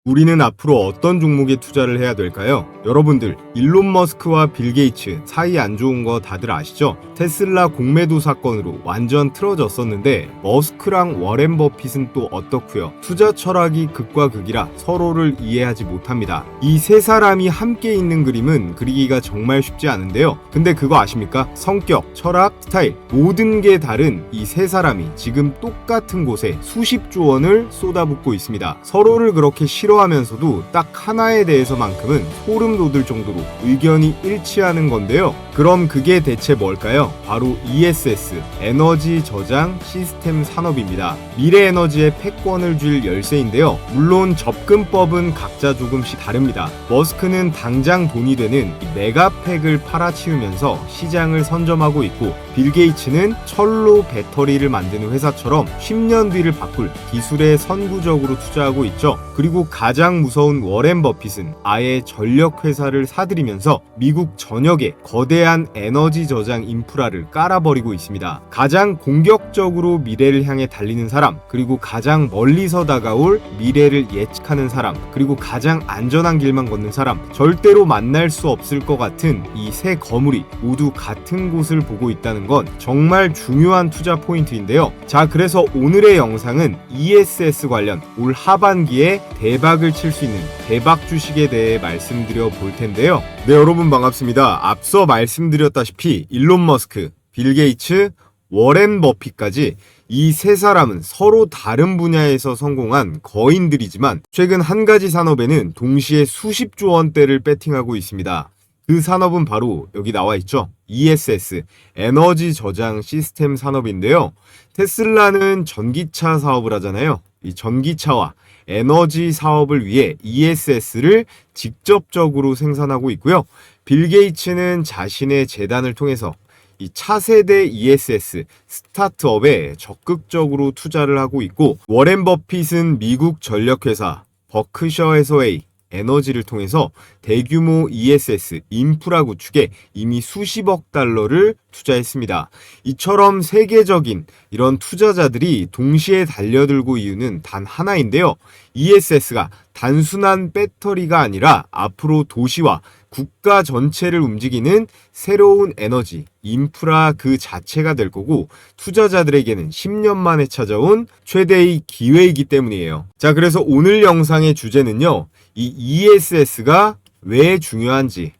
우리는 앞으로 어떤 종목에 투자를 해야 될까요? 여러분들, 일론 머스크와 빌 게이츠 사이 안 좋은 거 다들 아시죠? 테슬라 공매도 사건으로 완전 틀어졌었는데 머스크랑 워렌 버핏은 또 어떻고요? 투자 철학이 극과 극이라 서로를 이해하지 못합니다. 이 세 사람이 함께 있는 그림은 그리기가 정말 쉽지 않은데요. 근데 그거 아십니까? 성격, 철학, 스타일 모든 게 다른 이 세 사람이 지금 똑같은 곳에 수십조 원을 쏟아붓고 있습니다. 서로를 그렇게 싫어하면서도 딱 하나에 대해서만큼은 소름 돋을 정도로 의견이 일치하는 건데요. 그럼 그게 대체 뭘까요? 바로 ESS, 에너지 저장 시스템 산업입니다. 미래 에너지의 패권을 줄 열쇠인데요. 물론 접근법은 각자 조금씩 다릅니다. 머스크는 당장 돈이 되는 메가팩을 팔아치우면서 시장을 선점하고 있고, 빌 게이츠는 철로 배터리를 만드는 회사처럼 10년 뒤를 바꿀 기술에 선구적으로 투자하고 있죠. 그리고 가장 무서운 워렌 버핏은 아예 전력 회사를 사들이면서 미국 전역에 거대한 에너지 저장 인프라를 깔아버리고 있습니다. 가장 공격적으로 미래를 향해 달리는 사람, 그리고 가장 멀리서 다가올 미래를 예측하는 사람, 그리고 가장 안전한 길만 걷는 사람, 절대로 만날 수 없을 것 같은 이 세 거물이 모두 같은 곳을 보고 있다는 건 정말 중요한 투자 포인트인데요. 자, 그래서 오늘의 영상은 ESS 관련 올 하반기에 대박을 칠 수 있는 대박 주식에 대해 말씀드려 볼 텐데요. 네, 여러분 반갑습니다. 앞서 말씀드렸다시피 일론 머스크, 빌 게이츠, 워렌 버핏까지 이 세 사람은 서로 다른 분야에서 성공한 거인들이지만 최근 한 가지 산업에는 동시에 수십조 원대를 배팅하고 있습니다. 그 산업은 바로 여기 나와 있죠. ESS, 에너지 저장 시스템 산업인데요. 테슬라는 전기차 사업을 하잖아요. 이 전기차와 에너지 사업을 위해 ESS를 직접적으로 생산하고 있고요. 빌 게이츠는 자신의 재단을 통해서 이 차세대 ESS 스타트업에 적극적으로 투자를 하고 있고, 워렌 버핏은 미국 전력회사 버크셔 해서웨이 에너지를 통해서 대규모 ESS 인프라 구축에 이미 수십억 달러를 투자했습니다. 이처럼 세계적인 이런 투자자들이 동시에 달려들고 이유는 단 하나인데요. ESS가 단순한 배터리가 아니라 앞으로 도시와 국가 전체를 움직이는 새로운 에너지, 인프라 그 자체가 될 거고, 투자자들에게는 10년 만에 찾아온 최대의 기회이기 때문이에요. 자, 그래서 오늘 영상의 주제는요, 이 ESS가 왜 중요한지,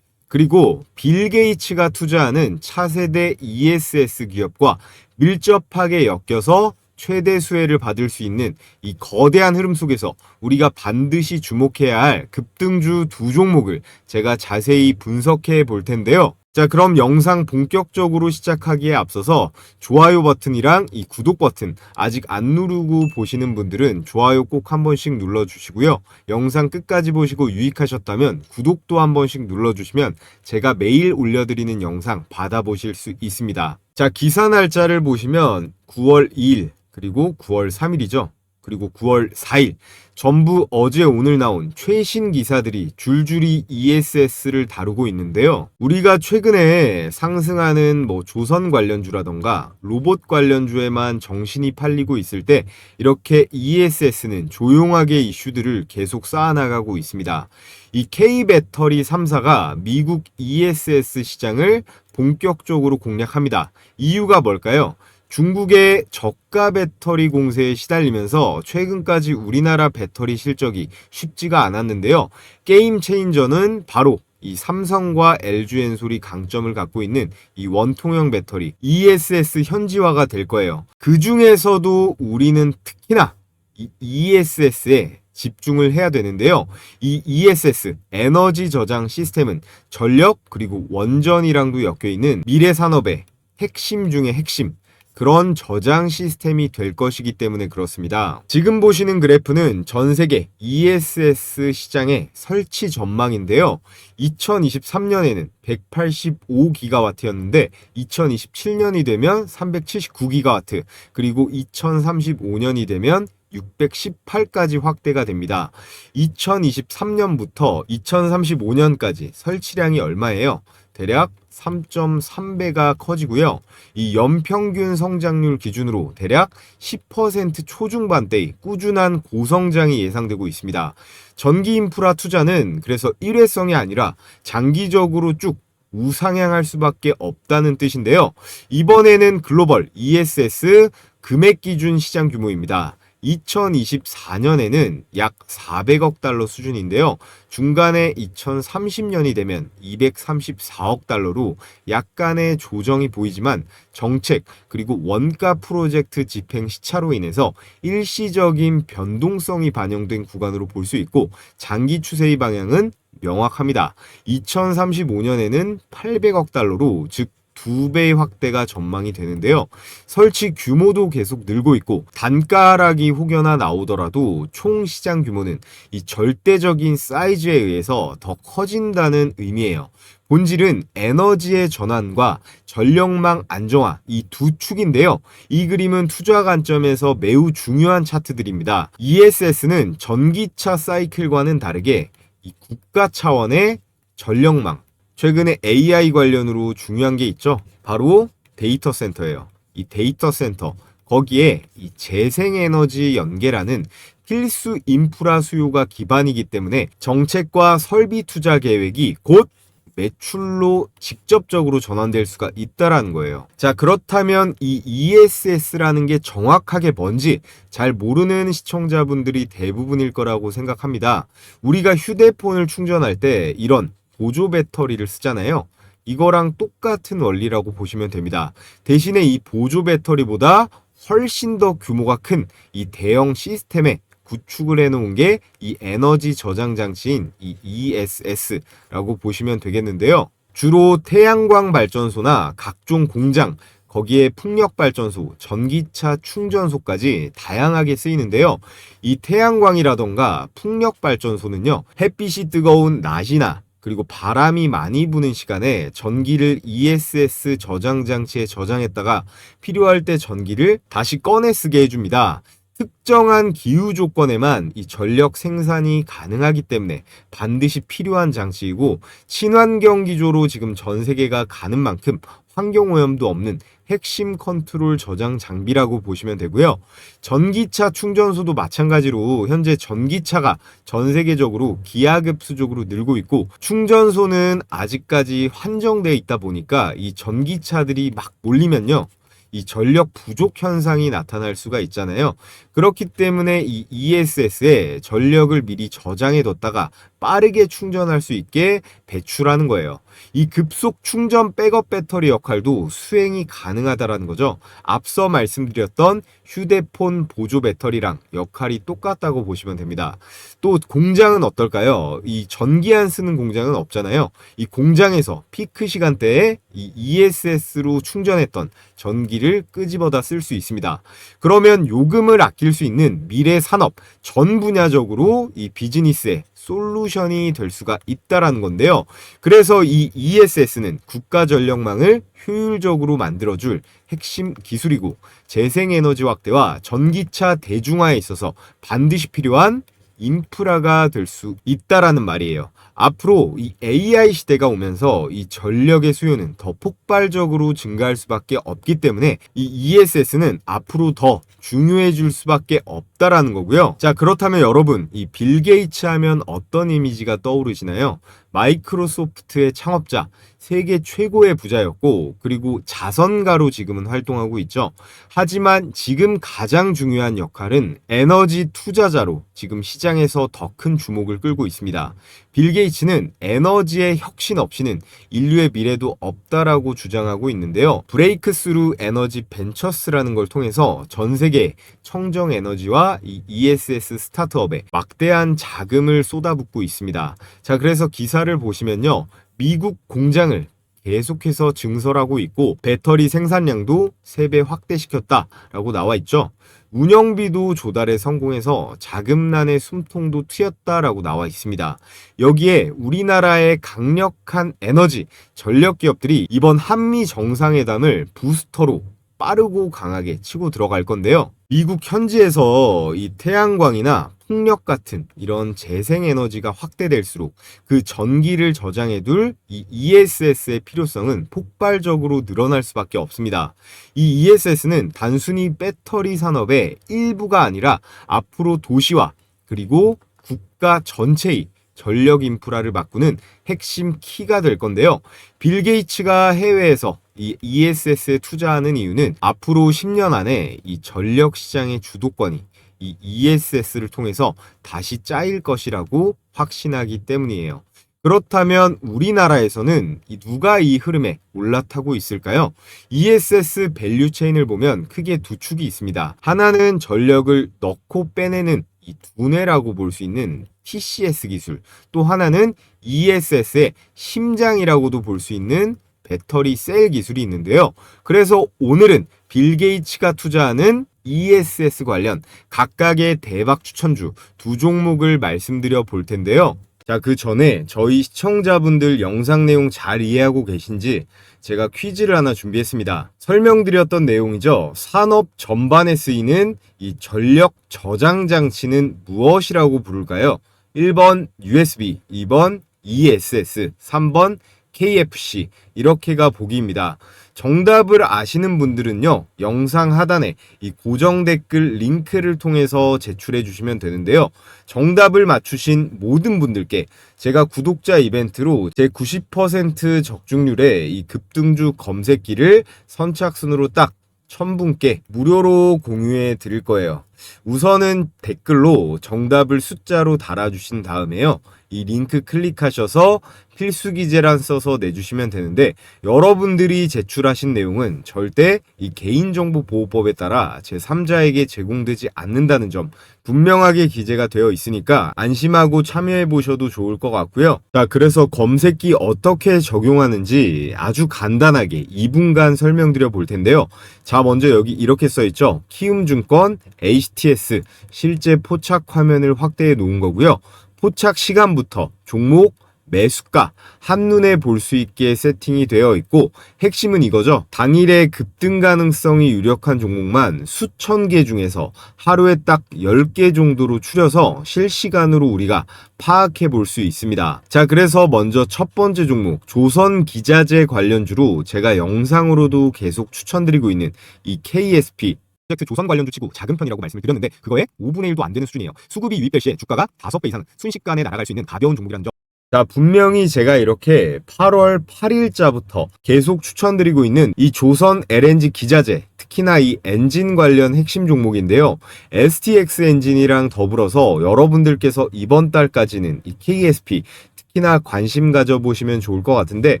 그리고 빌 게이츠가 투자하는 차세대 ESS 기업과 밀접하게 엮여서 최대 수혜를 받을 수 있는 이 거대한 흐름 속에서 우리가 반드시 주목해야 할 급등주 두 종목을 제가 자세히 분석해 볼 텐데요. 자, 그럼 영상 본격적으로 시작하기에 앞서서 좋아요 버튼이랑 이 구독 버튼 아직 안 누르고 보시는 분들은 좋아요 꼭 한 번씩 눌러주시고요. 영상 끝까지 보시고 유익하셨다면 구독도 한 번씩 눌러주시면 제가 매일 올려드리는 영상 받아보실 수 있습니다. 자, 기사 날짜를 보시면 9월 2일, 그리고 9월 3일이죠. 그리고 9월 4일 전부 어제 오늘 나온 최신 기사들이 줄줄이 ESS를 다루고 있는데요. 우리가 최근에 상승하는 조선 관련주라던가 로봇 관련주에만 정신이 팔리고 있을 때 이렇게 ESS는 조용하게 이슈들을 계속 쌓아나가고 있습니다. 이 K배터리 3사가 미국 ESS 시장을 본격적으로 공략합니다. 이유가 뭘까요? 중국의 저가 배터리 공세에 시달리면서 최근까지 우리나라 배터리 실적이 쉽지가 않았는데요. 게임 체인저는 바로 이 삼성과 LG엔솔이 강점을 갖고 있는 이 원통형 배터리 ESS 현지화가 될 거예요. 그 중에서도 우리는 특히나 이 ESS에 집중을 해야 되는데요. 이 ESS, 에너지 저장 시스템은 전력 그리고 원전이랑도 엮여 있는 미래 산업의 핵심 중의 핵심, 그런 저장 시스템이 될 것이기 때문에 그렇습니다. 지금 보시는 그래프는 전 세계 ESS 시장의 설치 전망인데요. 2023년에는 185기가와트였는데 2027년이 되면 379기가와트, 그리고 2035년이 되면 618까지 확대가 됩니다. 2023년부터 2035년까지 설치량이 얼마예요? 대략 3.3배가 커지고요. 이 연평균 성장률 기준으로 대략 10% 초중반대의 꾸준한 고성장이 예상되고 있습니다. 전기 인프라 투자는 그래서 일회성이 아니라 장기적으로 쭉 우상향할 수밖에 없다는 뜻인데요. 이번에는 글로벌 ESS 금액 기준 시장 규모입니다. 2024년에는 약 400억 달러 수준인데요. 중간에 2030년이 되면 234억 달러로 약간의 조정이 보이지만 정책 그리고 원가 프로젝트 집행 시차로 인해서 일시적인 변동성이 반영된 구간으로 볼 수 있고 장기 추세의 방향은 명확합니다. 2035년에는 800억 달러로 즉 2배 확대가 전망이 되는데요. 설치 규모도 계속 늘고 있고 단가 하락이 혹여나 나오더라도 총 시장 규모는 이 절대적인 사이즈에 의해서 더 커진다는 의미예요. 본질은 에너지의 전환과 전력망 안정화 이 두 축인데요. 이 그림은 투자 관점에서 매우 중요한 차트들입니다. ESS는 전기차 사이클과는 다르게 이 국가 차원의 전력망 최근에 AI 관련으로 중요한 게 있죠. 바로 데이터 센터예요. 이 데이터 센터 거기에 이 재생에너지 연계라는 필수 인프라 수요가 기반이기 때문에 정책과 설비 투자 계획이 곧 매출로 직접적으로 전환될 수가 있다라는 거예요. 자, 그렇다면 이 ESS라는 게 정확하게 뭔지 잘 모르는 시청자분들이 대부분일 거라고 생각합니다. 우리가 휴대폰을 충전할 때 이런 보조 배터리를 쓰잖아요. 이거랑 똑같은 원리라고 보시면 됩니다. 대신에 이 보조 배터리보다 훨씬 더 규모가 큰 이 대형 시스템에 구축을 해놓은 게 이 에너지 저장 장치인 이 ESS라고 보시면 되겠는데요. 주로 태양광 발전소나 각종 공장, 거기에 풍력발전소, 전기차 충전소까지 다양하게 쓰이는데요. 이 태양광이라던가 풍력발전소는요, 햇빛이 뜨거운 낮이나 그리고 바람이 많이 부는 시간에 전기를 ESS 저장 장치에 저장했다가 필요할 때 전기를 다시 꺼내 쓰게 해줍니다. 특정한 기후 조건에만 이 전력 생산이 가능하기 때문에 반드시 필요한 장치이고 친환경 기조로 지금 전 세계가 가는 만큼 환경오염도 없는 핵심 컨트롤 저장 장비라고 보시면 되고요. 전기차 충전소도 마찬가지로 현재 전기차가 전 세계적으로 기하급수적으로 늘고 있고 충전소는 아직까지 한정되어 있다 보니까 이 전기차들이 막 몰리면요. 이 전력 부족 현상이 나타날 수가 있잖아요. 그렇기 때문에 이 ESS에 전력을 미리 저장해 뒀다가 빠르게 충전할 수 있게 배출하는 거예요. 이 급속 충전 백업 배터리 역할도 수행이 가능하다라는 거죠. 앞서 말씀드렸던 휴대폰 보조 배터리랑 역할이 똑같다고 보시면 됩니다. 또 공장은 어떨까요? 이 전기 안 쓰는 공장은 없잖아요. 이 공장에서 피크 시간대에 이 ESS로 충전했던 전기를 끄집어다 쓸 수 있습니다. 그러면 요금을 아낄 수 있는 미래 산업 전 분야적으로 이 비즈니스에 솔루션이 될 수가 있다라는 건데요. 그래서 이 ESS는 국가 전력망을 효율적으로 만들어줄 핵심 기술이고 재생에너지 확대와 전기차 대중화에 있어서 반드시 필요한 인프라가 될 수 있다라는 말이에요. 앞으로 이 AI 시대가 오면서 이 전력의 수요는 더 폭발적으로 증가할 수밖에 없기 때문에 이 ESS는 앞으로 더 중요해질 수밖에 없다라는 거고요. 자, 그렇다면 여러분, 이 빌 게이츠 하면 어떤 이미지가 떠오르시나요? 마이크로소프트의 창업자, 세계 최고의 부자였고 그리고 자선가로 지금은 활동하고 있죠. 하지만 지금 가장 중요한 역할은 에너지 투자자로 지금 시장에서 더 큰 주목을 끌고 있습니다. 빌 게이츠는 에너지의 혁신 없이는 인류의 미래도 없다라고 주장하고 있는데요. 브레이크스루 에너지 벤처스라는 걸 통해서 전 세계 청정 에너지와 이 ESS 스타트업에 막대한 자금을 쏟아붓고 있습니다. 자, 그래서 기사를 보시면요. 미국 공장을 계속해서 증설하고 있고 배터리 생산량도 3배 확대시켰다라고 나와 있죠. 운영비도 조달에 성공해서 자금난의 숨통도 트였다라고 나와 있습니다. 여기에 우리나라의 강력한 에너지, 전력 기업들이 이번 한미 정상회담을 부스터로 빠르고 강하게 치고 들어갈 건데요. 미국 현지에서 이 태양광이나 풍력 같은 이런 재생에너지가 확대될수록 그 전기를 저장해둘 이 ESS의 필요성은 폭발적으로 늘어날 수밖에 없습니다. 이 ESS는 단순히 배터리 산업의 일부가 아니라 앞으로 도시와 그리고 국가 전체의 전력 인프라를 바꾸는 핵심 키가 될 건데요. 빌 게이츠가 해외에서 이 ESS에 투자하는 이유는 앞으로 10년 안에 이 전력 시장의 주도권이 이 ESS를 통해서 다시 짜일 것이라고 확신하기 때문이에요. 그렇다면 우리나라에서는 누가 이 흐름에 올라타고 있을까요? ESS 밸류 체인을 보면 크게 두 축이 있습니다. 하나는 전력을 넣고 빼내는 이 두뇌라고 볼 수 있는 TCS 기술, 또 하나는 ESS의 심장이라고도 볼 수 있는 배터리 셀 기술이 있는데요. 그래서 오늘은 빌 게이츠가 투자하는 ESS 관련 각각의 대박 추천주 두 종목을 말씀드려 볼 텐데요. 자, 그 전에 저희 시청자분들 영상 내용 잘 이해하고 계신지 제가 퀴즈를 하나 준비했습니다. 설명드렸던 내용이죠. 산업 전반에 쓰이는 이 전력 저장 장치는 무엇이라고 부를까요? 1번 USB, 2번 ESS, 3번 KFC, 이렇게가 보기입니다. 정답을 아시는 분들은요, 영상 하단에 이 고정 댓글 링크를 통해서 제출해 주시면 되는데요. 정답을 맞추신 모든 분들께 제가 구독자 이벤트로 제 90% 적중률의 이 급등주 검색기를 선착순으로 딱 1000분께 무료로 공유해 드릴 거예요. 우선은 댓글로 정답을 숫자로 달아주신 다음에요, 이 링크 클릭하셔서 필수기재란 써서 내주시면 되는데, 여러분들이 제출하신 내용은 절대 이 개인정보보호법에 따라 제3자에게 제공되지 않는다는 점 분명하게 기재가 되어 있으니까 안심하고 참여해 보셔도 좋을 것 같고요. 자, 그래서 검색기 어떻게 적용하는지 아주 간단하게 2분간 설명드려 볼 텐데요. 자, 먼저 여기 이렇게 써있죠. 키움증권 HTS 실제 포착 화면을 확대해 놓은 거고요. 포착 시간부터 종목 매수가 한눈에 볼 수 있게 세팅이 되어 있고, 핵심은 이거죠. 당일의 급등 가능성이 유력한 종목만 수천 개 중에서 하루에 딱 10개 정도로 추려서 실시간으로 우리가 파악해 볼 수 있습니다. 자, 그래서 먼저 첫 번째 종목 조선기자재 관련주로 제가 영상으로도 계속 추천드리고 있는 이 KSP, 프로젝트 조선 관련주 치고 작은 편이라고 말씀을 드렸는데 그거의 5분의 1도 안 되는 수준이에요. 수급이 유입될 시에 주가가 5배 이상 순식간에 날아갈 수 있는 가벼운 종목이라는 점. 자, 분명히 제가 이렇게 8월 8일자부터 계속 추천드리고 있는 이 조선 LNG 기자재, 특히나 이 엔진 관련 핵심 종목인데요. STX 엔진이랑 더불어서 여러분들께서 이번 달까지는 이 KSP 특히나 관심 가져보시면 좋을 것 같은데,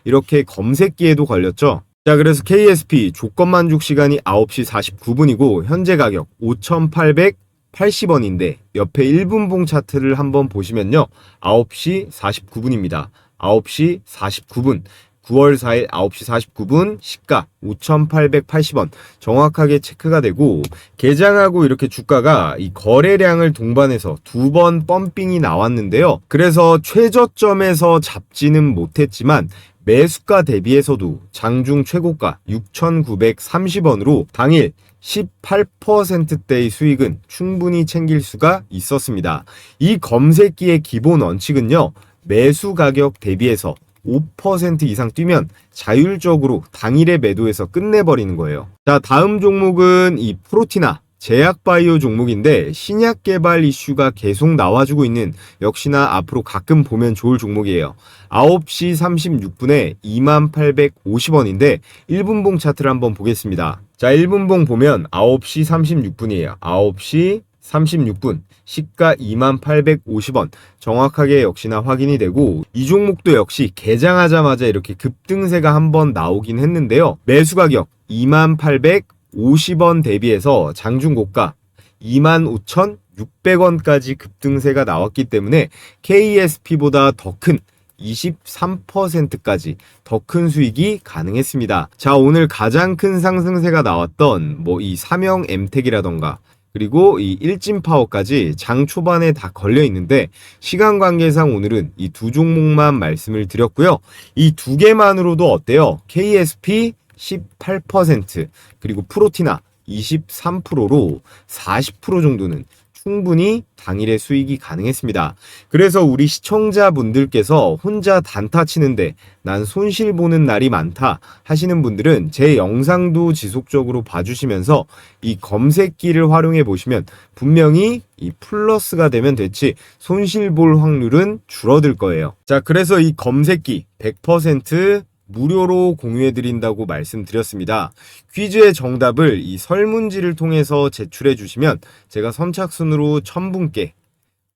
이렇게 검색기에도 걸렸죠. 자, 그래서 KSP 조건 만족 시간이 9시 49분이고 현재 가격 5,880원인데 옆에 1분봉 차트를 한번 보시면요, 9시 49분입니다. 9시 49분, 9월 4일 9시 49분 시가 5,880원 정확하게 체크가 되고, 개장하고 이렇게 주가가 이 거래량을 동반해서 두 번 펌핑이 나왔는데요. 그래서 최저점에서 잡지는 못했지만 매수가 대비해서도 장중 최고가 6,930원으로 당일 18%대의 수익은 충분히 챙길 수가 있었습니다. 이 검색기의 기본 원칙은요, 매수 가격 대비해서 5% 이상 뛰면 자율적으로 당일의 매도에서 끝내버리는 거예요. 자, 다음 종목은 이 프로티나 제약바이오 종목인데 신약 개발 이슈가 계속 나와주고 있는, 역시나 앞으로 가끔 보면 좋을 종목이에요. 9시 36분에 2850원인데 1분봉 차트를 한번 보겠습니다. 자, 1분봉 보면 9시 36분이에요. 9시 36분 시가 2850원 정확하게 역시나 확인이 되고, 이 종목도 역시 개장하자마자 이렇게 급등세가 한번 나오긴 했는데요. 매수 가격 2850원 대비해서 장중 고가 25,600원까지 급등세가 나왔기 때문에 KSP보다 더 큰 23%까지 더 큰 수익이 가능했습니다. 자, 오늘 가장 큰 상승세가 나왔던 이 삼형 엠텍이라던가 그리고 이 일진파워까지 장 초반에 다 걸려 있는데, 시간 관계상 오늘은 이 두 종목만 말씀을 드렸고요. 이 두 개만으로도 어때요? KSP 18%, 그리고 프로티나 23%로 40% 정도는 충분히 당일의 수익이 가능했습니다. 그래서 우리 시청자분들께서 혼자 단타 치는데 난 손실 보는 날이 많다 하시는 분들은 제 영상도 지속적으로 봐주시면서 이 검색기를 활용해 보시면 분명히 이 플러스가 되면 됐지 손실 볼 확률은 줄어들 거예요. 자, 그래서 이 검색기 100% 무료로 공유해드린다고 말씀드렸습니다. 퀴즈의 정답을 이 설문지를 통해서 제출해 주시면 제가 선착순으로 1000분께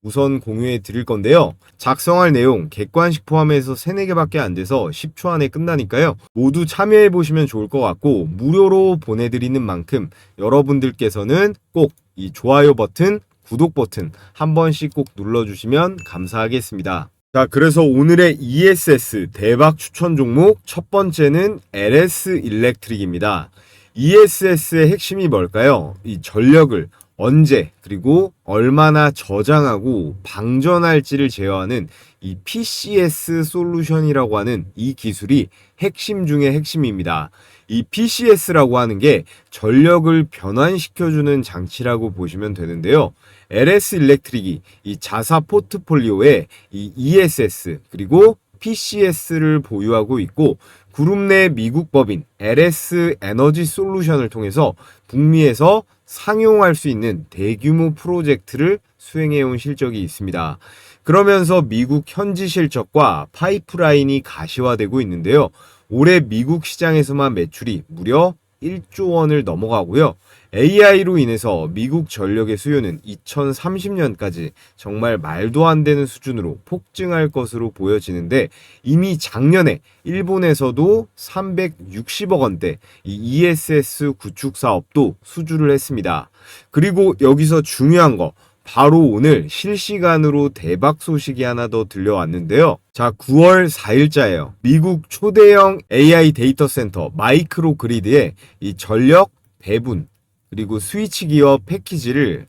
우선 공유해 드릴 건데요. 작성할 내용 객관식 포함해서 3, 4개밖에 안 돼서 10초 안에 끝나니까요. 모두 참여해 보시면 좋을 것 같고 무료로 보내드리는 만큼 여러분들께서는 꼭 이 좋아요 버튼, 구독 버튼 한 번씩 꼭 눌러주시면 감사하겠습니다. 자, 그래서 오늘의 ESS 대박 추천 종목 첫 번째는 LS 일렉트릭입니다. ESS의 핵심이 뭘까요? 이 전력을 언제 그리고 얼마나 저장하고 방전할지를 제어하는 이 PCS 솔루션이라고 하는 이 기술이 핵심 중의 핵심입니다. 이 PCS라고 하는 게 전력을 변환시켜주는 장치라고 보시면 되는데요. LS 일렉트릭이 이 자사 포트폴리오에 이 ESS 그리고 PCS를 보유하고 있고 그룹 내 미국 법인 LS 에너지 솔루션을 통해서 북미에서 상용할 수 있는 대규모 프로젝트를 수행해온 실적이 있습니다. 그러면서 미국 현지 실적과 파이프라인이 가시화되고 있는데요. 올해 미국 시장에서만 매출이 무려 1조 원을 넘어가고요. AI로 인해서 미국 전력의 수요는 2030년까지 정말 말도 안 되는 수준으로 폭증할 것으로 보여지는데 이미 작년에 일본에서도 360억 원대 이 ESS 구축 사업도 수주를 했습니다. 그리고 여기서 중요한 거 바로 오늘 실시간으로 대박 소식이 하나 더 들려왔는데요. 자, 9월 4일자예요. 미국 초대형 AI 데이터 센터 마이크로 그리드의 이 전력 배분 그리고 스위치 기어 패키지를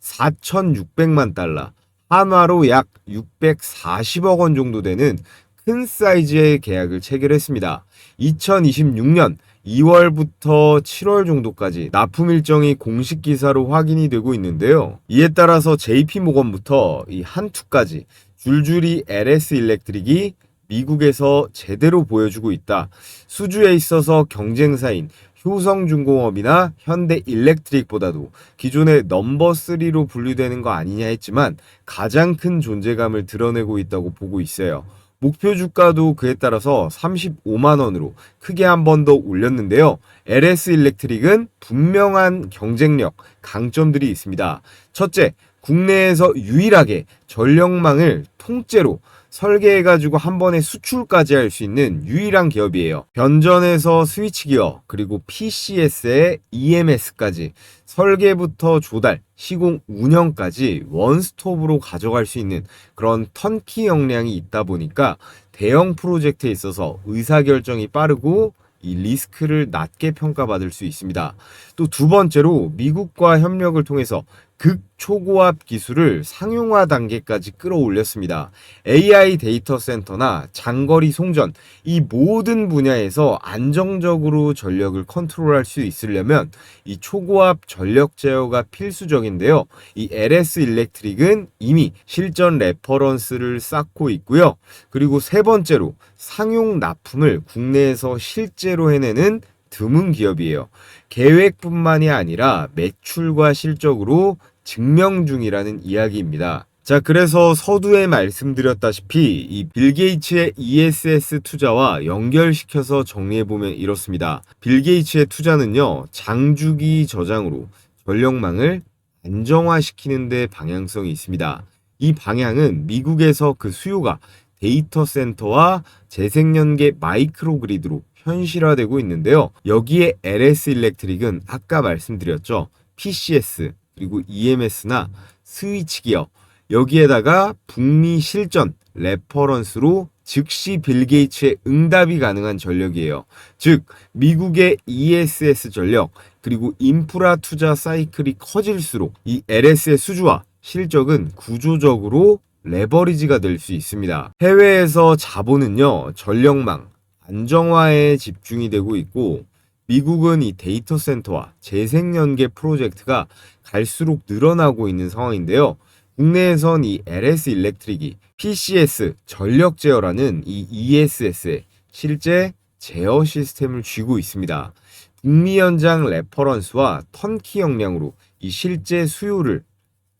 4,600만 달러, 한화로 약 640억 원 정도 되는 큰 사이즈의 계약을 체결했습니다. 2026년 2월부터 7월 정도까지 납품 일정이 공식 기사로 확인이 되고 있는데요. 이에 따라서 JP모건부터 이 한투까지 줄줄이 LS 일렉트릭이 미국에서 제대로 보여주고 있다. 수주에 있어서 경쟁사인 효성중공업이나 현대일렉트릭보다도 기존의 넘버 3로 분류되는 거 아니냐 했지만 가장 큰 존재감을 드러내고 있다고 보고 있어요. 목표 주가도 그에 따라서 35만 원으로 크게 한 번 더 올렸는데요. LS 일렉트릭은 분명한 경쟁력, 강점들이 있습니다. 첫째, 국내에서 유일하게 전력망을 통째로 설계해가지고 한 번에 수출까지 할 수 있는 유일한 기업이에요. 변전에서 스위치 기어 그리고 PCS에 EMS까지 설계부터 조달, 시공, 운영까지 원스톱으로 가져갈 수 있는 그런 턴키 역량이 있다 보니까 대형 프로젝트에 있어서 의사결정이 빠르고 이 리스크를 낮게 평가받을 수 있습니다. 또 두 번째로 미국과 협력을 통해서 극초고압 기술을 상용화 단계까지 끌어올렸습니다. AI 데이터 센터나 장거리 송전 이 모든 분야에서 안정적으로 전력을 컨트롤할 수 있으려면 이 초고압 전력 제어가 필수적인데요. 이 LS 일렉트릭은 이미 실전 레퍼런스를 쌓고 있고요. 그리고 세 번째로 상용 납품을 국내에서 실제로 해내는 드문 기업이에요. 계획뿐만이 아니라 매출과 실적으로 증명 중이라는 이야기입니다. 자, 그래서 서두에 말씀드렸다시피 이 빌 게이츠의 ESS 투자와 연결시켜서 정리해보면 이렇습니다. 빌 게이츠의 투자는요, 장주기 저장으로 전력망을 안정화시키는 데 방향성이 있습니다. 이 방향은 미국에서 그 수요가 데이터 센터와 재생연계 마이크로 그리드로 현실화되고 있는데요. 여기에 LS 일렉트릭은 아까 말씀드렸죠. PCS 그리고 EMS나 스위치 기어 여기에다가 북미 실전 레퍼런스로 즉시 빌 게이츠의 응답이 가능한 전력이에요. 즉 미국의 ESS 전력 그리고 인프라 투자 사이클이 커질수록 이 LS의 수주와 실적은 구조적으로 레버리지가 될 수 있습니다. 해외에서 자본은요 전력망 안정화에 집중이 되고 있고 미국은 이 데이터 센터와 재생연계 프로젝트가 갈수록 늘어나고 있는 상황인데요. 국내에선 이 LS 일렉트릭이 PCS 전력 제어라는 이 ESS에 실제 제어 시스템을 쥐고 있습니다. 북미 현장 레퍼런스와 턴키 역량으로 이 실제 수요를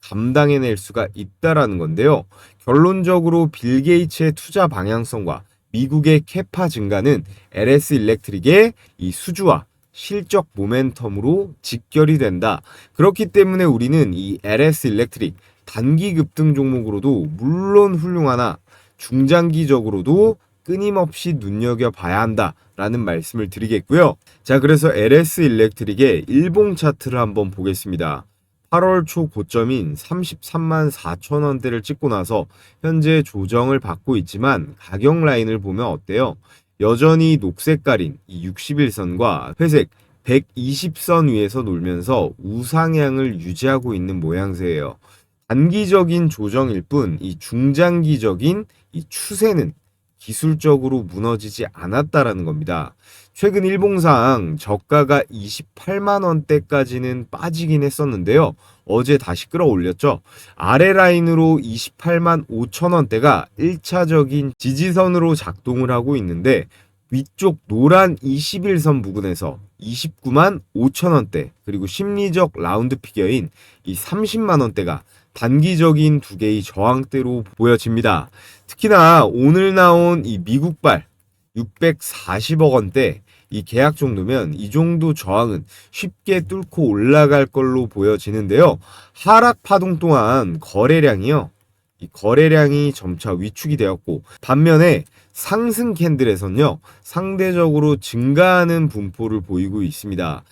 감당해낼 수가 있다라는 건데요. 결론적으로 빌 게이츠의 투자 방향성과 미국의 캐파 증가는 LS 일렉트릭의 이 수주와 실적 모멘텀으로 직결이 된다. 그렇기 때문에 우리는 이 LS 일렉트릭 단기 급등 종목으로도 물론 훌륭하나 중장기적으로도 끊임없이 눈여겨봐야 한다라는 말씀을 드리겠고요. 자, 그래서 LS 일렉트릭의 일봉 차트를 한번 보겠습니다. 8월 초 고점인 33만 4천 원대를 찍고 나서 현재 조정을 받고 있지만 가격 라인을 보면 어때요? 여전히 녹색깔인 이 61선과 회색 120선 위에서 놀면서 우상향을 유지하고 있는 모양새예요. 단기적인 조정일 뿐 이 중장기적인 이 추세는 기술적으로 무너지지 않았다라는 겁니다. 최근 일봉상 저가가 28만 원대까지는 빠지긴 했었는데요. 어제 다시 끌어올렸죠. 아래 라인으로 28만 5천 원대가 1차적인 지지선으로 작동을 하고 있는데 위쪽 노란 21선 부근에서 29만 5천 원대 그리고 심리적 라운드 피겨인 이 30만 원대가 단기적인 두 개의 저항대로 보여집니다. 특히나 오늘 나온 이 미국발 640억 원대 이 계약 정도면 이 정도 저항은 쉽게 뚫고 올라갈 걸로 보여지는데요. 하락 파동 동안 이 거래량이 점차 위축이 되었고 반면에 상승 캔들에선요 상대적으로 증가하는 분포를 보이고 있습니다.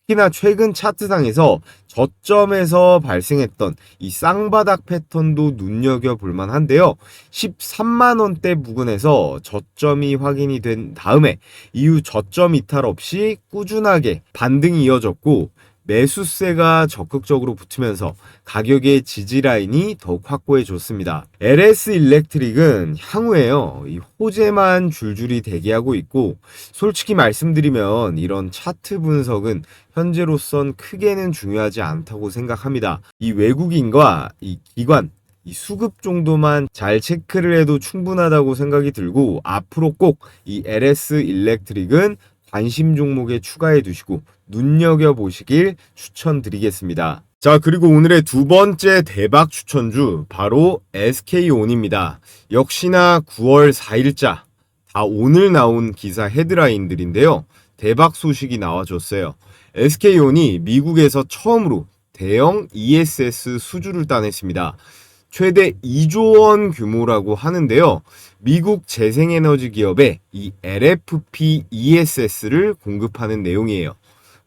특히나 최근 차트상에서 저점에서 발생했던 이 쌍바닥 패턴도 눈여겨볼 만한데요. 13만 원대 부근에서 저점이 확인이 된 다음에 이후 저점 이탈 없이 꾸준하게 반등이 이어졌고 매수세가 적극적으로 붙으면서 가격의 지지라인이 더욱 확고해졌습니다. LS 일렉트릭은 향후에요. 이 호재만 줄줄이 대기하고 있고 솔직히 말씀드리면 이런 차트 분석은 현재로선 크게는 중요하지 않다고 생각합니다. 이 외국인과 이 기관 이 수급 정도만 잘 체크를 해도 충분하다고 생각이 들고 앞으로 꼭 이 LS 일렉트릭은 관심 종목에 추가해 두시고 눈여겨보시길 추천드리겠습니다. 자, 그리고 오늘의 두 번째 대박 추천주 바로 SK온입니다. 역시나 9월 4일자 다 오늘 나온 기사 헤드라인들인데요. 대박 소식이 나와줬어요. SK온이 미국에서 처음으로 대형 ESS 수주를 따냈습니다. 최대 2조 원 규모라고 하는데요. 미국 재생에너지 기업에 이 LFP ESS를 공급하는 내용이에요.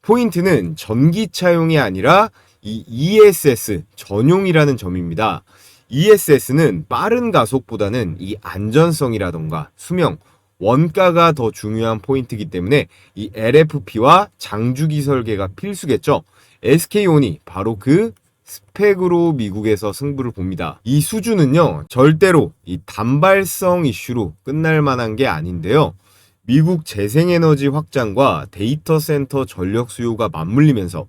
포인트는 전기차용이 아니라 이 ESS 전용이라는 점입니다. ESS는 빠른 가속보다는 이 안전성이라던가 수명, 원가가 더 중요한 포인트이기 때문에 이 LFP와 장주기 설계가 필수겠죠. SK온이 바로 그 스펙으로 미국에서 승부를 봅니다. 이 수주는요, 절대로 이 단발성 이슈로 끝날 만한 게 아닌데요. 미국 재생에너지 확장과 데이터 센터 전력 수요가 맞물리면서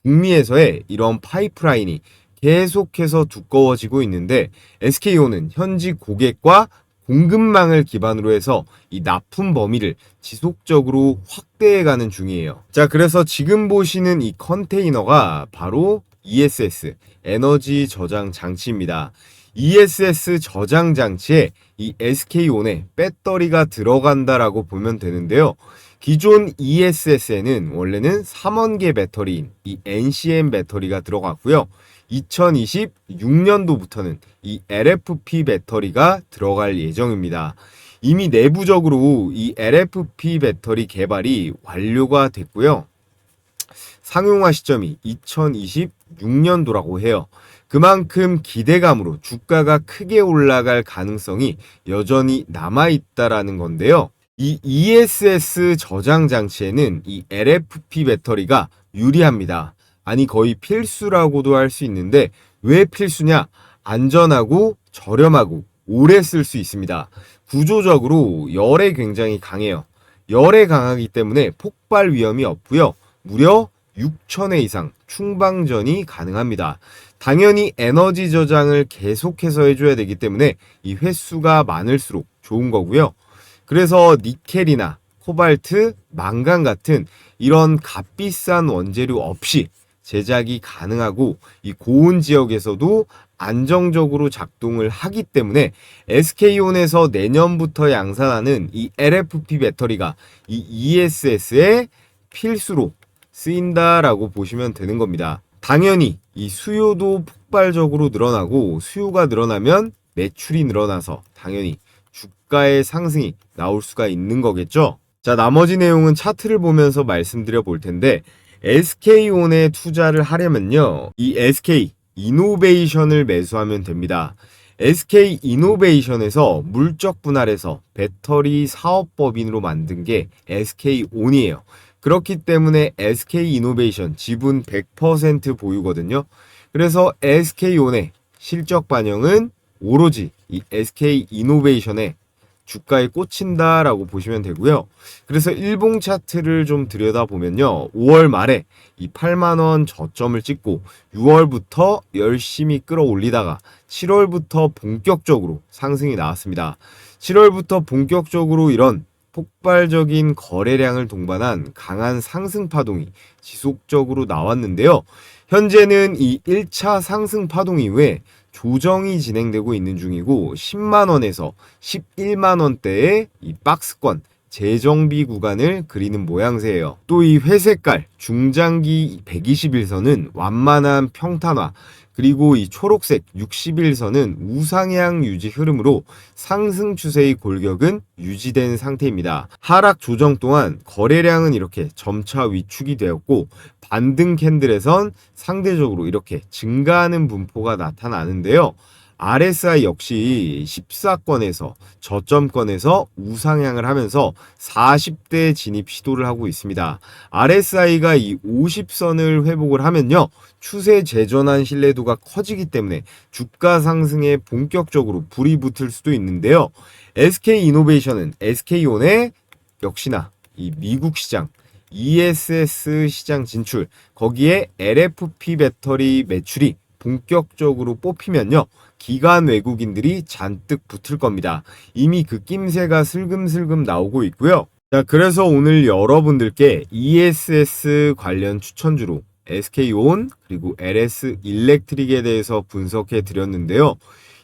북미에서의 이런 파이프라인이 계속해서 두꺼워지고 있는데 SK온은 현지 고객과 공급망을 기반으로 해서 이 납품 범위를 지속적으로 확대해가는 중이에요. 자, 그래서 지금 보시는 이 컨테이너가 바로 ESS, 에너지 저장 장치입니다. ESS 저장 장치에 이 SK온의 배터리가 들어간다라고 보면 되는데요. 기존 ESS에는 원래는 3원계 배터리인 이 NCM 배터리가 들어갔고요. 2026년도부터는 이 LFP 배터리가 들어갈 예정입니다. 이미 내부적으로 이 LFP 배터리 개발이 완료가 됐고요. 상용화 시점이 2026년도라고 해요. 그만큼 기대감으로 주가가 크게 올라갈 가능성이 여전히 남아있다라는 건데요. 이 ESS 저장 장치에는 이 LFP 배터리가 유리합니다. 아니 거의 필수라고도 할 수 있는데 왜 필수냐? 안전하고 저렴하고 오래 쓸 수 있습니다. 구조적으로 열에 굉장히 강해요. 열에 강하기 때문에 폭발 위험이 없고요. 무려 6,000회 이상 충방전이 가능합니다. 당연히 에너지 저장을 계속해서 해줘야 되기 때문에 이 횟수가 많을수록 좋은 거고요. 그래서 니켈이나 코발트, 망간 같은 이런 값비싼 원재료 없이 제작이 가능하고 이 고온 지역에서도 안정적으로 작동을 하기 때문에 SK온에서 내년부터 양산하는 이 LFP 배터리가 이 ESS의 필수로 쓰인다라고 보시면 되는 겁니다. 당연히 이 수요도 폭발적으로 늘어나고 수요가 늘어나면 매출이 늘어나서 당연히 주가의 상승이 나올 수가 있는 거겠죠. 자, 나머지 내용은 차트를 보면서 말씀드려 볼 텐데 SK온에 투자를 하려면요. 이 SK 이노베이션을 매수하면 됩니다. SK 이노베이션에서 물적 분할해서 배터리 사업법인으로 만든 게 SK온이에요. 그렇기 때문에 SK 이노베이션 지분 100% 보유거든요. 그래서 SK온의 실적 반영은 오로지 이 SK 이노베이션의 주가에 꽂힌다라고 보시면 되고요. 그래서 일봉 차트를 좀 들여다보면요. 5월 말에 이 8만원 저점을 찍고 6월부터 열심히 끌어올리다가 7월부터 본격적으로 상승이 나왔습니다. 7월부터 본격적으로 이런 폭발적인 거래량을 동반한 강한 상승 파동이 지속적으로 나왔는데요. 현재는 이 1차 상승 파동 이후에 조정이 진행되고 있는 중이고 10만원에서 11만원대의 이 박스권 재정비 구간을 그리는 모양새예요. 또 이 회색깔 중장기 120일선은 완만한 평탄화, 그리고 이 초록색 60일선은 우상향 유지 흐름으로 상승 추세의 골격은 유지된 상태입니다. 하락 조정 동안 거래량은 이렇게 점차 위축이 되었고 반등 캔들에선 상대적으로 이렇게 증가하는 분포가 나타나는데요. RSI 역시 14권에서 저점권에서 우상향을 하면서 40대 진입 시도를 하고 있습니다. RSI가 이 50선을 회복을 하면요. 추세 재전환 신뢰도가 커지기 때문에 주가 상승에 본격적으로 불이 붙을 수도 있는데요. SK 이노베이션은 SK온의 역시나 이 미국 시장 ESS 시장 진출, 거기에 LFP 배터리 매출이 본격적으로 뽑히면요. 기관 외국인들이 잔뜩 붙을 겁니다. 이미 그 낌새가 슬금슬금 나오고 있고요. 자, 그래서 오늘 여러분들께 ESS 관련 추천주로 SK온 그리고 LS 일렉트릭에 대해서 분석해 드렸는데요.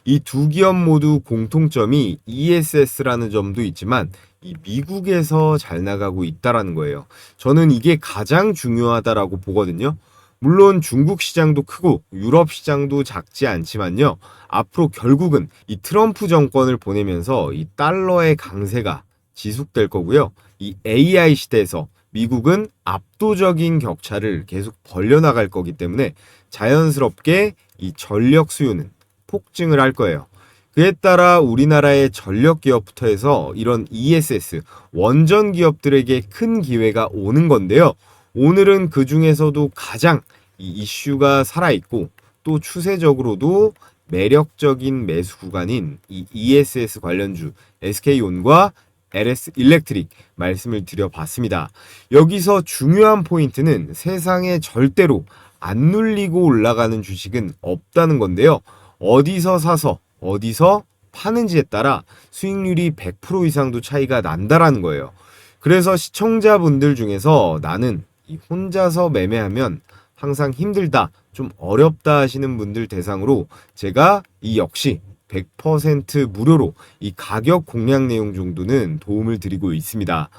이 두 기업 모두 공통점이 ESS라는 점도 있지만 이 미국에서 잘 나가고 있다라는 거예요. 저는 이게 가장 중요하다라고 보거든요. 물론 중국 시장도 크고 유럽 시장도 작지 않지만요. 앞으로 결국은 이 트럼프 정권을 보내면서 이 달러의 강세가 지속될 거고요. 이 AI 시대에서 미국은 압도적인 격차를 계속 벌려나갈 거기 때문에 자연스럽게 이 전력 수요는 폭증을 할 거예요. 그에 따라 우리나라의 전력 기업부터 해서 이런 ESS 원전 기업들에게 큰 기회가 오는 건데요. 오늘은 그 중에서도 가장 이 이슈가 살아있고 또 추세적으로도 매력적인 매수 구간인 이 ESS 관련주 SK온과 LS 일렉트릭 말씀을 드려봤습니다. 여기서 중요한 포인트는 세상에 절대로 안 눌리고 올라가는 주식은 없다는 건데요. 어디서 사서 어디서 파는지에 따라 수익률이 100% 이상도 차이가 난다라는 거예요. 그래서 시청자분들 중에서 나는 이 혼자서 매매하면 항상 힘들다, 좀 어렵다 하시는 분들 대상으로 제가 이 역시 100% 무료로 이 가격 공략 내용 정도는 도움을 드리고 있습니다.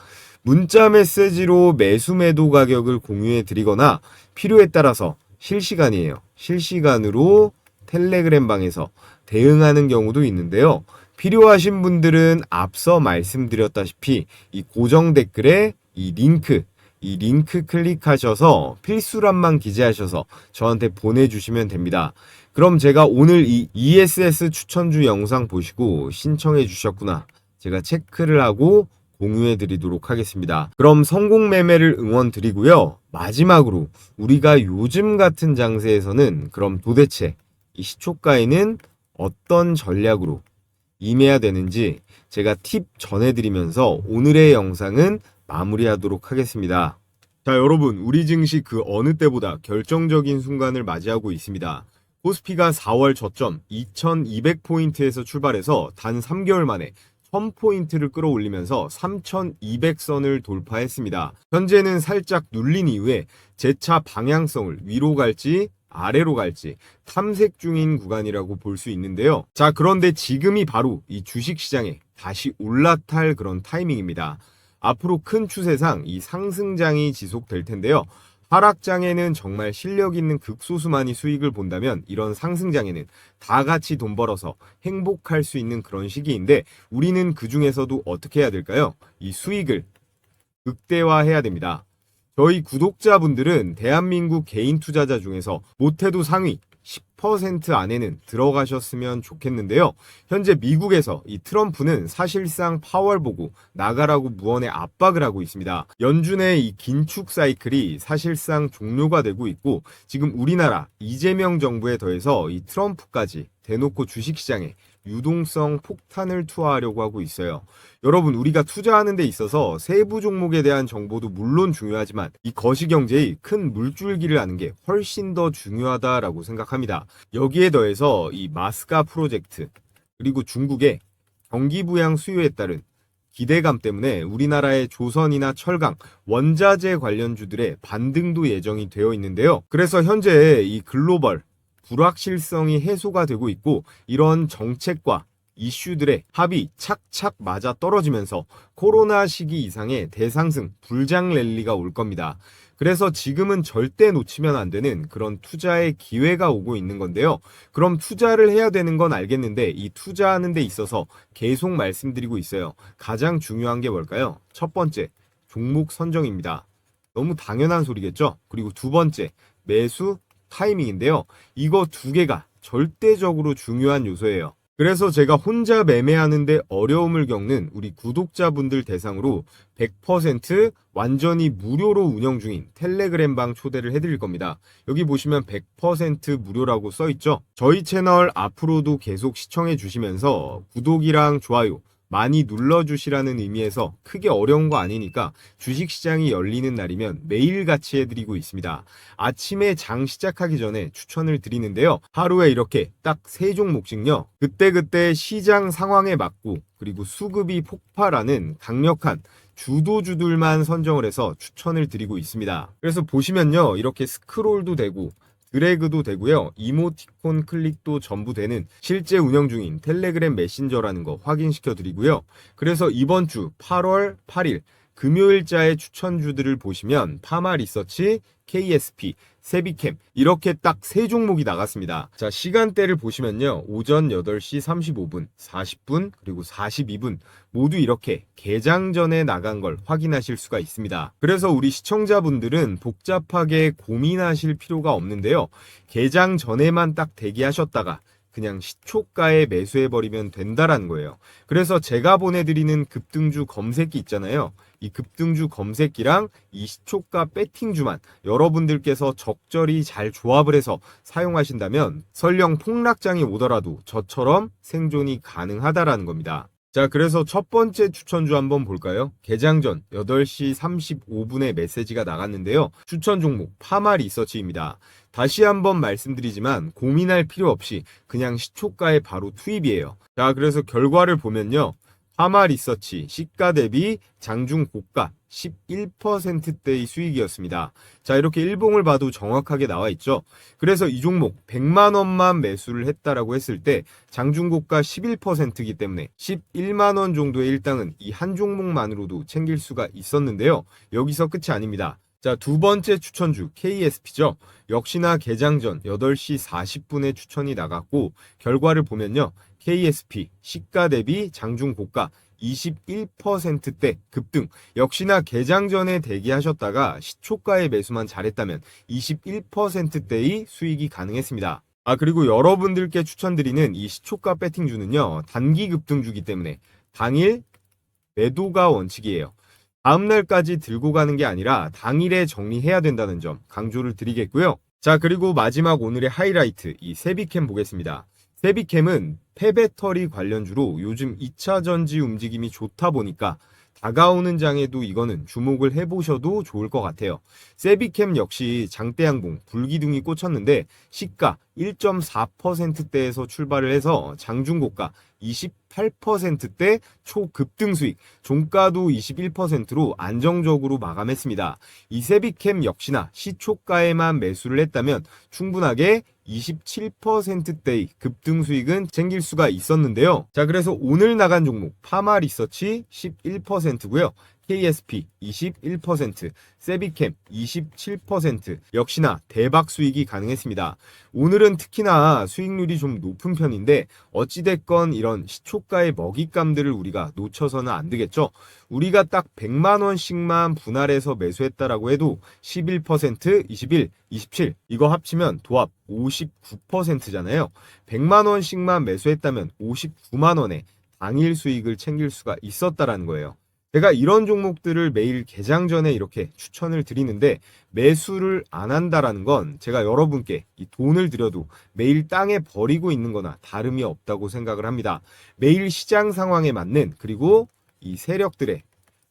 문자 메시지로 매수 매도 가격을 공유해 드리거나 필요에 따라서 실시간이에요. 실시간으로 텔레그램 방에서 대응하는 경우도 있는데요. 필요하신 분들은 앞서 말씀드렸다시피 이 고정 댓글에 이 링크 클릭하셔서 필수란만 기재하셔서 저한테 보내주시면 됩니다. 그럼 제가 오늘 이 ESS 추천주 영상 보시고 신청해 주셨구나, 제가 체크를 하고 공유해 드리도록 하겠습니다. 그럼 성공 매매를 응원 드리고요. 마지막으로 우리가 요즘 같은 장세에서는 그럼 도대체 이 시초가에는 어떤 전략으로 임해야 되는지 제가 팁 전해드리면서 오늘의 영상은 마무리하도록 하겠습니다. 자, 여러분, 우리 증시 그 어느 때보다 결정적인 순간을 맞이하고 있습니다. 코스피가 4월 저점 2200포인트에서 출발해서 단 3개월 만에 1000포인트를 끌어올리면서 3200선을 돌파했습니다. 현재는 살짝 눌린 이후에 재차 방향성을 위로 갈지 아래로 갈지 탐색 중인 구간이라고 볼 수 있는데요. 자, 그런데 지금이 바로 이 주식시장에 다시 올라탈 그런 타이밍입니다. 앞으로 큰 추세상 이 상승장이 지속될 텐데요. 하락장에는 정말 실력 있는 극소수만이 수익을 본다면 이런 상승장에는 다 같이 돈 벌어서 행복할 수 있는 그런 시기인데 우리는 그 중에서도 어떻게 해야 될까요? 이 수익을 극대화해야 됩니다. 저희 구독자분들은 대한민국 개인 투자자 중에서 못해도 상위 10% 안에는 들어가셨으면 좋겠는데요. 현재 미국에서 이 트럼프는 사실상 파월 보고 나가라고 무언의 압박을 하고 있습니다. 연준의 이 긴축 사이클이 사실상 종료가 되고 있고 지금 우리나라 이재명 정부에 더해서 이 트럼프까지 대놓고 주식시장에 유동성 폭탄을 투하하려고 하고 있어요. 여러분, 우리가 투자하는 데 있어서 세부 종목에 대한 정보도 물론 중요하지만 이 거시경제의 큰 물줄기를 아는 게 훨씬 더 중요하다라고 생각합니다. 여기에 더해서 이 마스가 프로젝트 그리고 중국의 경기 부양 수요에 따른 기대감 때문에 우리나라의 조선이나 철강, 원자재 관련주들의 반등도 예정이 되어 있는데요. 그래서 현재 이 글로벌 불확실성이 해소가 되고 있고 이런 정책과 이슈들의 합이 착착 맞아 떨어지면서 코로나 시기 이상의 대상승 불장 랠리가 올 겁니다. 그래서 지금은 절대 놓치면 안 되는 그런 투자의 기회가 오고 있는 건데요. 그럼 투자를 해야 되는 건 알겠는데 이 투자하는 데 있어서 계속 말씀드리고 있어요. 가장 중요한 게 뭘까요? 첫 번째, 종목 선정입니다. 너무 당연한 소리겠죠? 그리고 두 번째, 매수 타이밍인데요. 이거 두 개가 절대적으로 중요한 요소예요. 그래서 제가 혼자 매매하는데 어려움을 겪는 우리 구독자분들 대상으로 100% 완전히 무료로 운영 중인 텔레그램방 초대를 해드릴 겁니다. 여기 보시면 100% 무료라고 써있죠. 저희 채널 앞으로도 계속 시청해 주시면서 구독이랑 좋아요 많이 눌러주시라는 의미에서 크게 어려운 거 아니니까 주식시장이 열리는 날이면 매일같이 해드리고 있습니다. 아침에 장 시작하기 전에 추천을 드리는데요. 하루에 이렇게 딱 3종목씩요. 그때그때 시장 상황에 맞고 그리고 수급이 폭발하는 강력한 주도주들만 선정을 해서 추천을 드리고 있습니다. 그래서 보시면요. 이렇게 스크롤도 되고 드래그도 되고요. 이모티콘 클릭도 전부 되는 실제 운영 중인 텔레그램 메신저라는 거 확인시켜 드리고요. 그래서 이번 주 8월 8일 금요일자의 추천주들을 보시면 파마 리서치, KSP, 세비캠 이렇게 딱 3종목이 나갔습니다. 자, 시간대를 보시면요. 오전 8시 35분, 40분, 그리고 42분 모두 이렇게 개장 전에 나간 걸 확인하실 수가 있습니다. 그래서 우리 시청자분들은 복잡하게 고민하실 필요가 없는데요. 개장 전에만 딱 대기하셨다가 그냥 시초가에 매수해버리면 된다라는 거예요. 그래서 제가 보내드리는 급등주 검색기 있잖아요. 이 급등주 검색기랑 이 시초가 배팅주만 여러분들께서 적절히 잘 조합을 해서 사용하신다면 설령 폭락장이 오더라도 저처럼 생존이 가능하다라는 겁니다. 자, 그래서 첫 번째 추천주 한번 볼까요? 개장 전 8시 35분에 메시지가 나갔는데요. 추천 종목 파마 리서치입니다. 다시 한번 말씀드리지만 고민할 필요 없이 그냥 시초가에 바로 투입이에요. 자, 그래서 결과를 보면요. 파마 리서치 시가 대비 장중 고가 11%대의 수익이었습니다. 자, 이렇게 일봉을 봐도 정확하게 나와 있죠. 그래서 이 종목 100만 원만 매수를 했다라고 했을 때 장중 고가 11%이기 때문에 11만 원 정도의 일당은 이 한 종목만으로도 챙길 수가 있었는데요. 여기서 끝이 아닙니다. 자, 두 번째 추천주 KSP죠. 역시나 개장 전 8시 40분에 추천이 나갔고 결과를 보면요. KSP 시가 대비 장중 고가 21%대 급등. 역시나 개장 전에 대기하셨다가 시초가의 매수만 잘했다면 21%대의 수익이 가능했습니다. 아, 그리고 여러분들께 추천드리는 이 시초가 배팅주는요. 단기 급등주기 때문에 당일 매도가 원칙이에요. 다음날까지 들고 가는 게 아니라 당일에 정리해야 된다는 점 강조를 드리겠고요. 자, 그리고 마지막 오늘의 하이라이트 이 세비캠 보겠습니다. 세비캠은 폐배터리 관련주로 요즘 2차 전지 움직임이 좋다 보니까 다가오는 장에도 이거는 주목을 해보셔도 좋을 것 같아요. 세비캠 역시 장대양봉, 불기둥이 꽂혔는데 시가 1.4%대에서 출발을 해서 장중고가 28%대 초급등 수익, 종가도 21%로 안정적으로 마감했습니다. 이 세비캠 역시나 시초가에만 매수를 했다면 충분하게 27%대의 급등 수익은 챙길 수가 있었는데요. 자, 그래서 오늘 나간 종목 파마 리서치 11%고요. KSP 21%, 세비캠 27%, 역시나 대박 수익이 가능했습니다. 오늘은 특히나 수익률이 좀 높은 편인데 어찌됐건 이런 시초가의 먹잇감들을 우리가 놓쳐서는 안 되겠죠. 우리가 딱 100만 원씩만 분할해서 매수했다라고 해도 11%, 21, 27 이거 합치면 도합 59%잖아요. 100만 원씩만 매수했다면 59만 원에 당일 수익을 챙길 수가 있었다라는 거예요. 제가 이런 종목들을 매일 개장 전에 이렇게 추천을 드리는데 매수를 안 한다라는 건 제가 여러분께 이 돈을 들여도 매일 땅에 버리고 있는 거나 다름이 없다고 생각을 합니다. 매일 시장 상황에 맞는, 그리고 이 세력들의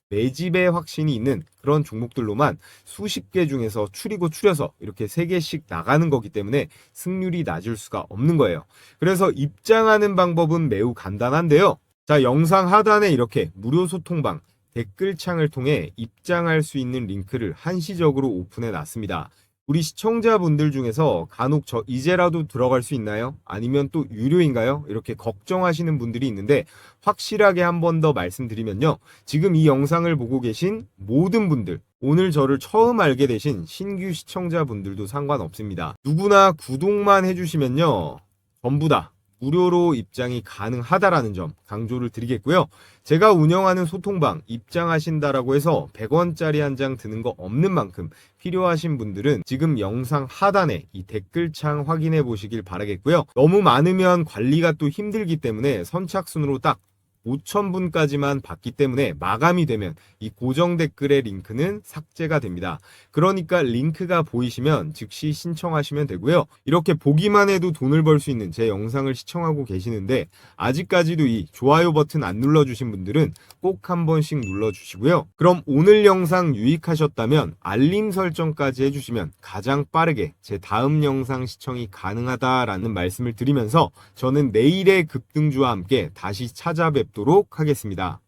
매집의 확신이 있는 그런 종목들로만 수십 개 중에서 추리고 추려서 이렇게 3개씩 나가는 거기 때문에 승률이 낮을 수가 없는 거예요. 그래서 입장하는 방법은 매우 간단한데요. 자, 영상 하단에 이렇게 무료 소통방 댓글창을 통해 입장할 수 있는 링크를 한시적으로 오픈해 놨습니다. 우리 시청자분들 중에서 간혹 저 이제라도 들어갈 수 있나요? 아니면 또 유료인가요? 이렇게 걱정하시는 분들이 있는데 확실하게 한 번 더 말씀드리면요. 지금 이 영상을 보고 계신 모든 분들, 오늘 저를 처음 알게 되신 신규 시청자분들도 상관없습니다. 누구나 구독만 해주시면요. 전부 다 무료로 입장이 가능하다라는 점 강조를 드리겠고요. 제가 운영하는 소통방 입장하신다라고 해서 100원짜리 한 장 드는 거 없는 만큼 필요하신 분들은 지금 영상 하단에 이 댓글창 확인해 보시길 바라겠고요. 너무 많으면 관리가 또 힘들기 때문에 선착순으로 딱 5,000분까지만 받기 때문에 마감이 되면 이 고정 댓글의 링크는 삭제가 됩니다. 그러니까 링크가 보이시면 즉시 신청하시면 되고요. 이렇게 보기만 해도 돈을 벌 수 있는 제 영상을 시청하고 계시는데 아직까지도 이 좋아요 버튼 안 눌러주신 분들은 꼭 한 번씩 눌러주시고요. 그럼 오늘 영상 유익하셨다면 알림 설정까지 해주시면 가장 빠르게 제 다음 영상 시청이 가능하다라는 말씀을 드리면서 저는 내일의 급등주와 함께 다시 찾아뵙도록 하겠습니다.